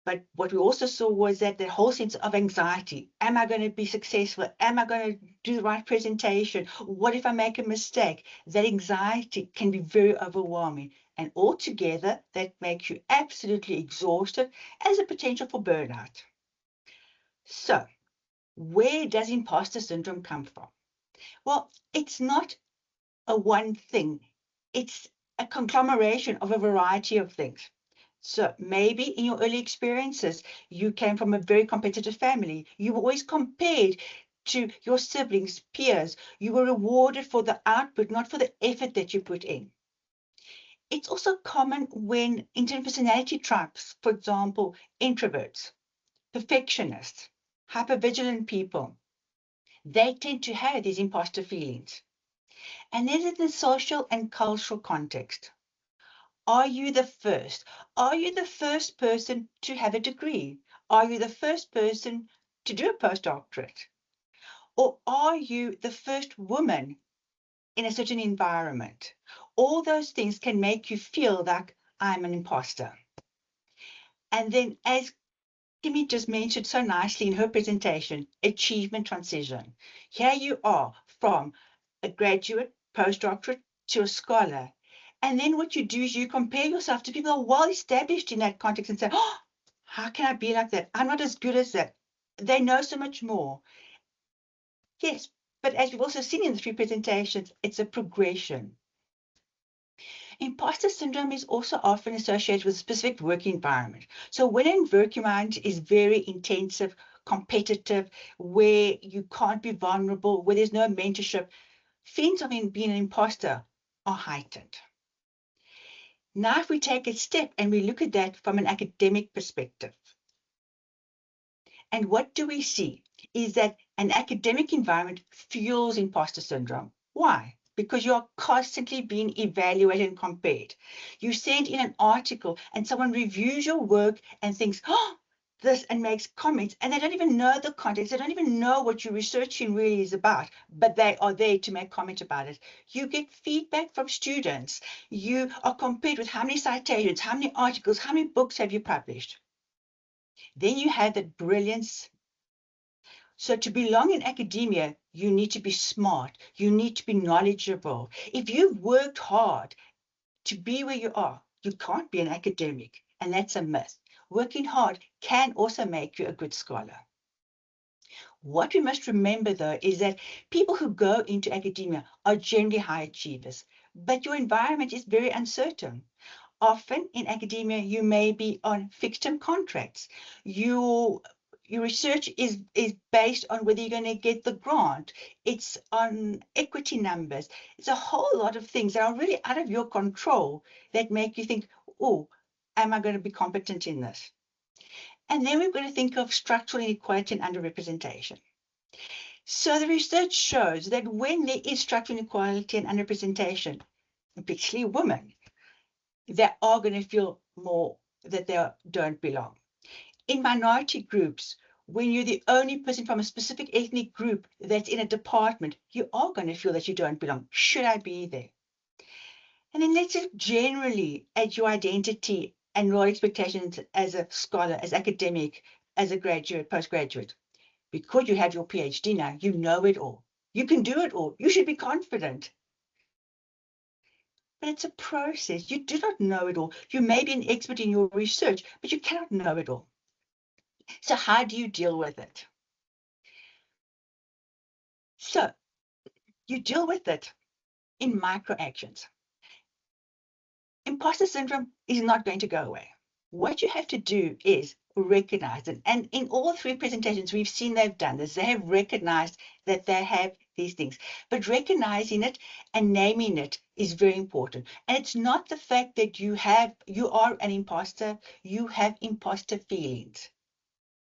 But what we also saw was that the whole sense of anxiety. Am I going to be successful? Am I going to do the right presentation? What if I make a mistake? That anxiety can be very overwhelming. And altogether, that makes you absolutely exhausted as a potential for burnout. So, where does imposter syndrome come from? Well, it's not a one thing. It's a conglomeration of a variety of things. So maybe in your early experiences, you came from a very competitive family. You were always compared to your siblings, peers. You were rewarded for the output, not for the effort that you put in. It's also common when interpersonality types, for example, introverts, perfectionists, hypervigilant people, they tend to have these imposter feelings. And then in the social and cultural context. Are you the first? Are you the first person to have a degree? Are you the first person to do a postdoctorate? Or are you the first woman in a certain environment? All those things can make you feel like I'm an imposter. And then, as Kimmy just mentioned so nicely in her presentation, achievement transition. Here you are from a graduate, postdoctorate to a scholar. And then what you do is you compare yourself to people who are well established in that context and say, oh, how can I be like that? I'm not as good as that. They know so much more. Yes, but as we've also seen in the 3 presentations, it's a progression. Imposter syndrome is also often associated with a specific work environment. So when an work environment is very intensive, competitive, where you can't be vulnerable, where there's no mentorship, feelings of being an imposter are heightened. Now, if we take a step and we look at that from an academic perspective, and what do we see is that an academic environment fuels imposter syndrome. Why? Because you are constantly being evaluated and compared. You send in an article and someone reviews your work and thinks, oh, this, and makes comments, and they don't even know the context. They don't even know what your researching really is about, but they are there to make comment about it. You get feedback from students. You are compared with how many citations, how many articles, how many books have you published. Then you have that brilliance. So to belong in academia, you need to be smart. You need to be knowledgeable. If you've worked hard to be where you are, you can't be an academic. And that's a myth. Working hard can also make you a good scholar. What we must remember, though, is that people who go into academia are generally high achievers, but your environment is very uncertain. Often in academia, you may be on fixed-term contracts. Your research is based on whether you're going to get the grant. It's on equity numbers. It's a whole lot of things that are really out of your control that make you think, oh, am I going to be competent in this? And then we're going to think of structural inequality and underrepresentation. So the research shows that when there is structural inequality and underrepresentation, particularly women, they are going to feel more that they don't belong. In minority groups, when you're the only person from a specific ethnic group that's in a department, you are going to feel that you don't belong. Should I be there? And then let's look generally at your identity and role expectations as a scholar, as academic, as a graduate, postgraduate. Because you have your PhD now, you know it all. You can do it all. You should be confident. But it's a process. You do not know it all. You may be an expert in your research, but you cannot know it all. So how do you deal with it? So you deal with it in micro actions. Imposter syndrome is not going to go away. What you have to do is recognize it. And in all three presentations, we've seen they've done this. They have recognized that they have these things. But recognizing it and naming it is very important. And it's not the fact that you are an imposter, you have imposter feelings.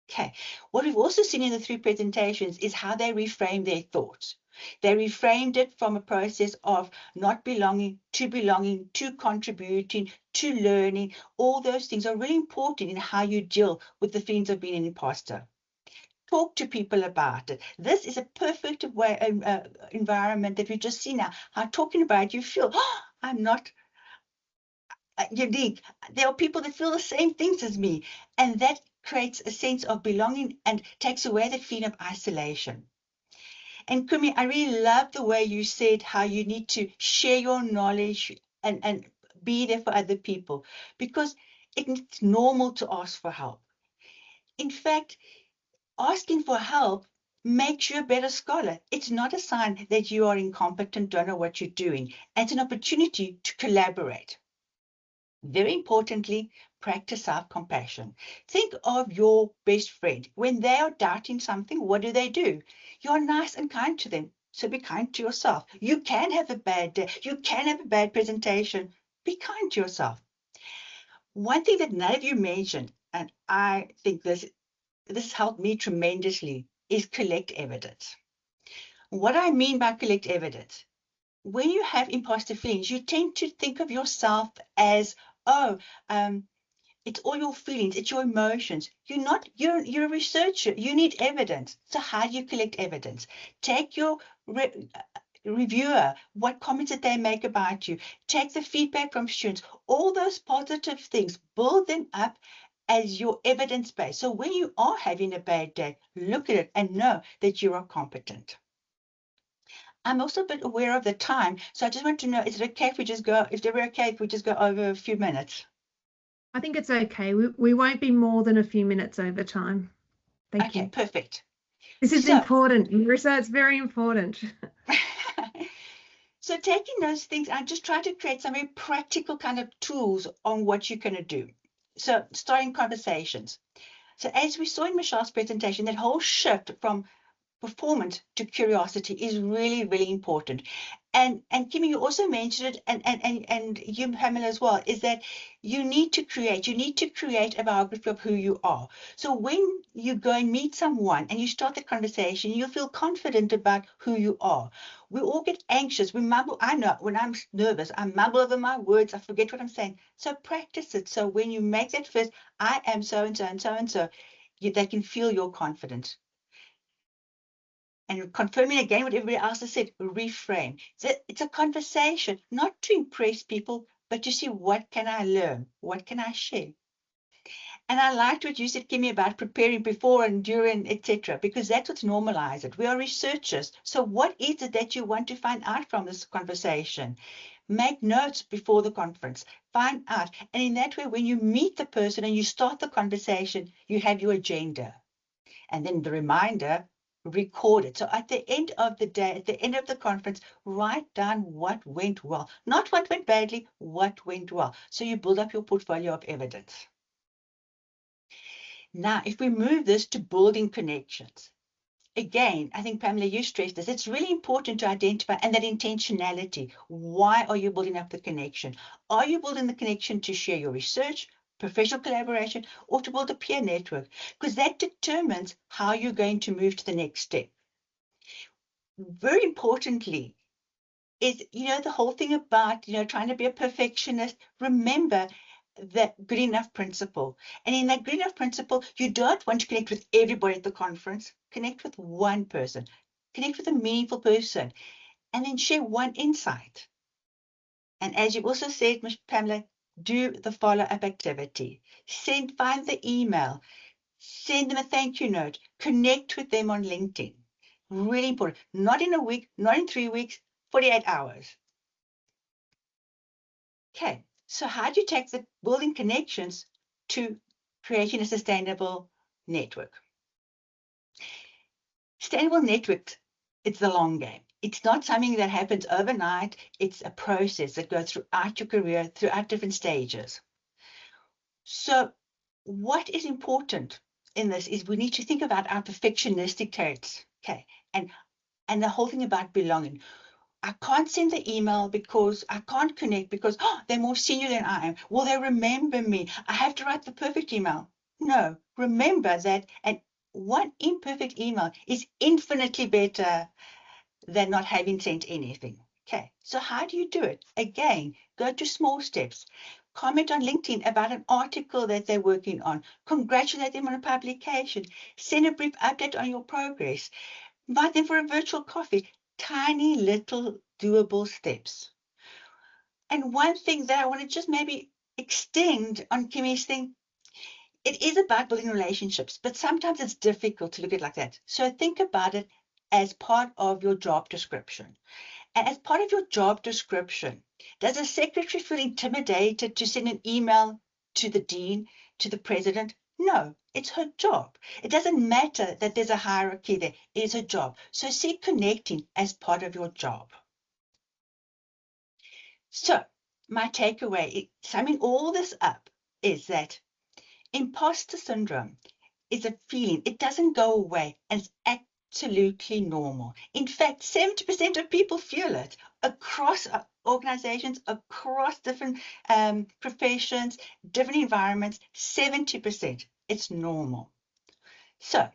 Okay. What we've also seen in the three presentations is how they reframe their thoughts. They reframed it from a process of not belonging, to contributing, to learning. All those things are really important in how you deal with the feelings of being an imposter. Talk to people about it. This is a perfect way, environment that we've just seen now. How talking about it, you feel, oh, I'm not unique. There are people that feel the same things as me, and that creates a sense of belonging and takes away the feeling of isolation. And Kumi, I really love the way you said how you need to share your knowledge and be there for other people, because it's normal to ask for help. In fact, asking for help makes you a better scholar. It's not a sign that you are incompetent, don't know what you're doing. It's an opportunity to collaborate. Very importantly, practice self-compassion. Think of your best friend. When they are doubting something, what do? You're nice and kind to them. So be kind to yourself. You can have a bad day. You can have a bad presentation. Be kind to yourself. One thing that none of you mentioned, and I think this has helped me tremendously, is collect evidence. What I mean by collect evidence, when you have imposter feelings, you tend to think of yourself as, oh, it's all your feelings, it's your emotions. You're a researcher, you need evidence. So how do you collect evidence? Take your reviewer, what comments did they make about you? Take the feedback from students, all those positive things, build them up as your evidence base. So when you are having a bad day, look at it and know that you are competent. I'm also a bit aware of the time, so I just want to know, is it okay if we just go, if they were okay if we just go over a few minutes? I think it's okay. We won't be more than a few minutes over time. Thank you. Okay, perfect. This is So- important, Marissa. It's very important. So taking those things, I just try to create some very practical kind of tools on what you're going to do. So starting conversations. So as we saw in Michelle's presentation, that whole shift from performance to curiosity is really, really important. And Kimmy, you also mentioned it, and you, Pamela, as well, is that you need to create a biography of who you are. So when you go and meet someone and you start the conversation, you'll feel confident about who you are. We all get anxious. We mumble. I know when I'm nervous, I mumble over my words. I forget what I'm saying. So practice it. So when you make that first, I am so and so and so and so, they can feel your confidence. And confirming again what everybody else has said, reframe. It's a conversation, not to impress people, but to see what can I learn? What can I share? And I liked what you said, Kimmy, about preparing before and during, etc., because that's what's normalized it. We are researchers. So what is it that you want to find out from this conversation? Make notes before the conference, find out. And in that way, when you meet the person and you start the conversation, you have your agenda. And then the reminder, record it. So at the end of the day, at the end of the conference, write down what went well, not what went badly, what went well. So you build up your portfolio of evidence. Now, if we move this to building connections, again, I think, Pamela, you stressed this. It's really important to identify and that intentionality. Why are you building up the connection? Are you building the connection to share your research, professional collaboration, or to build a peer network? Because that determines how you're going to move to the next step. Very importantly, is, the whole thing about, trying to be a perfectionist. Remember that good enough principle. And in that good enough principle, you don't want to connect with everybody at the conference. Connect with one person. Connect with a meaningful person. And then share one insight. And as you also said, Ms. Pamela, do the follow-up activity. Find the email. Send them a thank you note. Connect with them on LinkedIn. Really important. Not in a week, not in 3 weeks, 48 hours. Okay, so how do you take the building connections to creating a sustainable network. Sustainable networks, it's the long game. It's not something that happens overnight. It's a process that goes throughout your career, throughout different stages. So what is important in this is we need to think about our perfectionistic traits, okay, and the whole thing about belonging. I can't send the email because I can't connect because they're more senior than I am. Will they remember me? I have to write the perfect email. No, remember that one imperfect email is infinitely better than not having sent anything. Okay, so how do you do it? Again, go to small steps. Comment on LinkedIn about an article that they're working on. Congratulate them on a publication. Send a brief update on your progress. Invite them for a virtual coffee. Tiny little doable steps. And one thing that I want to just maybe extend on Kimmy's thing, it is about building relationships, but sometimes it's difficult to look at it like that. So think about it as part of your job description. And as part of your job description, does a secretary feel intimidated to send an email to the dean, to the president? No, it's her job. It doesn't matter that there's a hierarchy there. It is her job. So see connecting as part of your job. So my takeaway, summing all this up, is that imposter syndrome is a feeling. It doesn't go away, and it's absolutely normal. In fact, 70% of people feel it across organizations, across different professions, different environments. 70%. It's normal. So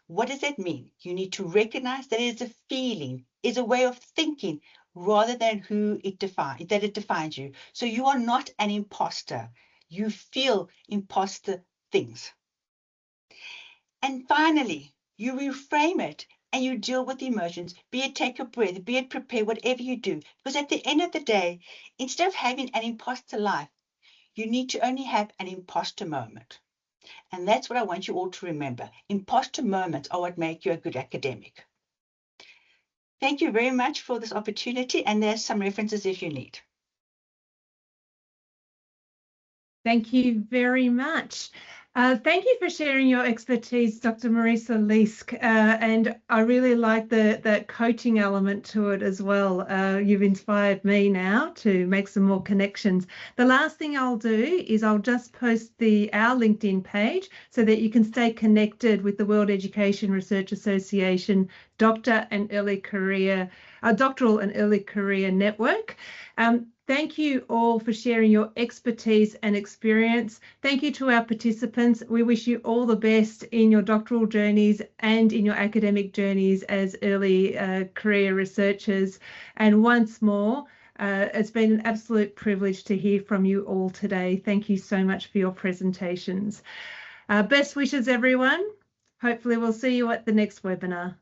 what does that mean? You need to recognize that it is a feeling, is a way of thinking rather than who it defines, that it defines you. So you are not an imposter. You feel imposter things. And finally, you reframe it and you deal with the emotions, be it take a breath, be it prepare, whatever you do. Because at the end of the day, instead of having an imposter life, you need to only have an imposter moment. And that's what I want you all to remember. Imposter moments are what make you a good academic. Thank you very much for this opportunity, and there's some references if you need. Thank you very much. Thank you for sharing your expertise, Dr. Marisa Leask, and I really like the coaching element to it as well. You've inspired me now to make some more connections. The last thing I'll do is I'll just post our LinkedIn page so that you can stay connected with the World Education Research Association Doctoral and Early Career Network. Thank you all for sharing your expertise and experience. Thank you to our participants. We wish you all the best in your doctoral journeys and in your academic journeys as early career researchers. And once more, it's been an absolute privilege to hear from you all today. Thank you so much for your presentations. Best wishes, everyone. Hopefully we'll see you at the next webinar.